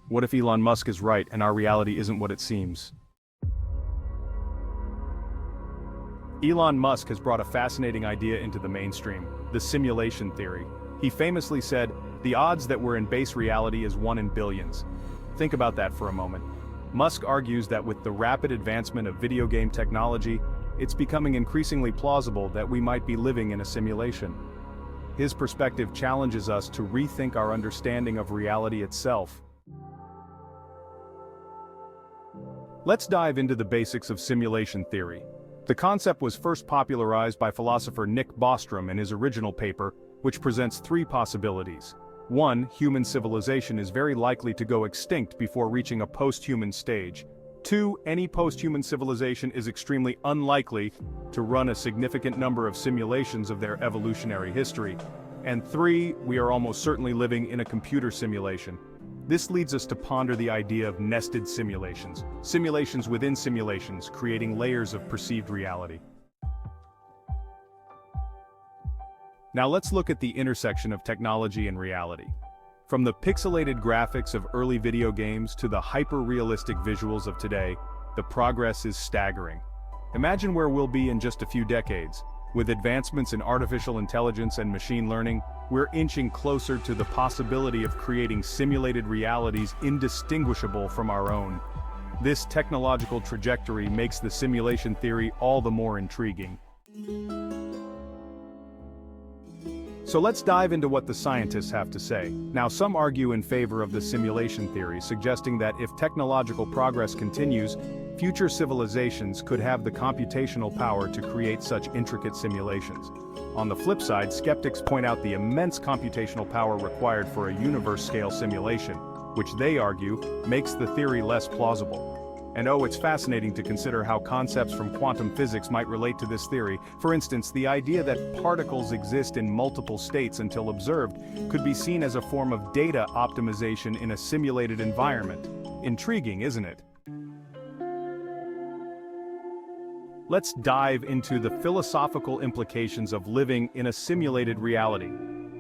What if Elon Musk is right and our reality isn't what it seems? Elon Musk has brought a fascinating idea into the mainstream, the simulation theory. He famously said, "The odds that we're in base reality is 1 in billions." Think about that for a moment. Musk argues that with the rapid advancement of video game technology, it's becoming increasingly plausible that we might be living in a simulation. His perspective challenges us to rethink our understanding of reality itself. Let's dive into the basics of simulation theory. The concept was first popularized by philosopher Nick Bostrom in his original paper, which presents 3 possibilities. 1. Human civilization is very likely to go extinct before reaching a post-human stage. 2. Any post-human civilization is extremely unlikely to run a significant number of simulations of their evolutionary history. And 3. We are almost certainly living in a computer simulation. This leads us to ponder the idea of nested simulations, simulations within simulations, creating layers of perceived reality. Now let's look at the intersection of technology and reality. From the pixelated graphics of early video games to the hyper-realistic visuals of today, the progress is staggering. Imagine where we'll be in just a few decades. With advancements in artificial intelligence and machine learning, we're inching closer to the possibility of creating simulated realities indistinguishable from our own. This technological trajectory makes the simulation theory all the more intriguing. So let's dive into what the scientists have to say. Now, some argue in favor of the simulation theory, suggesting that if technological progress continues, future civilizations could have the computational power to create such intricate simulations. On the flip side, skeptics point out the immense computational power required for a universe-scale simulation, which they argue makes the theory less plausible. And oh, it's fascinating to consider how concepts from quantum physics might relate to this theory. For instance, the idea that particles exist in multiple states until observed could be seen as a form of data optimization in a simulated environment. Intriguing, isn't it? Let's dive into the philosophical implications of living in a simulated reality.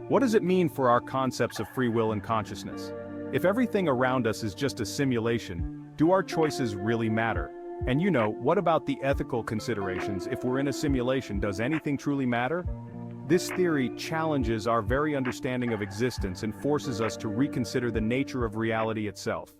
What does it mean for our concepts of free will and consciousness? If everything around us is just a simulation, do our choices really matter? And what about the ethical considerations? If we're in a simulation, does anything truly matter? This theory challenges our very understanding of existence and forces us to reconsider the nature of reality itself.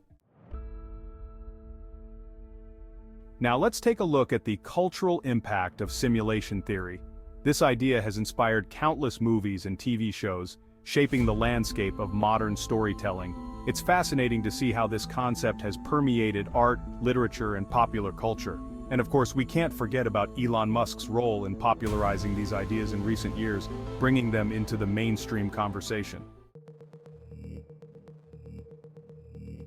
Now let's take a look at the cultural impact of simulation theory. This idea has inspired countless movies and TV shows, shaping the landscape of modern storytelling. It's fascinating to see how this concept has permeated art, literature, and popular culture. And of course, we can't forget about Elon Musk's role in popularizing these ideas in recent years, bringing them into the mainstream conversation.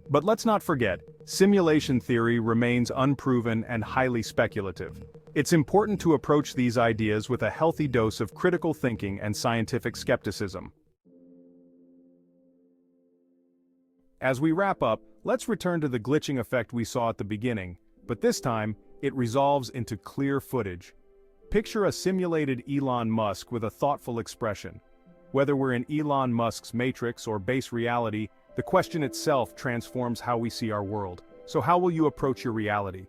But let's not forget, simulation theory remains unproven and highly speculative. It's important to approach these ideas with a healthy dose of critical thinking and scientific skepticism. As we wrap up, let's return to the glitching effect we saw at the beginning, but this time, it resolves into clear footage. Picture a simulated Elon Musk with a thoughtful expression. Whether we're in Elon Musk's matrix or base reality, the question itself transforms how we see our world. So how will you approach your reality?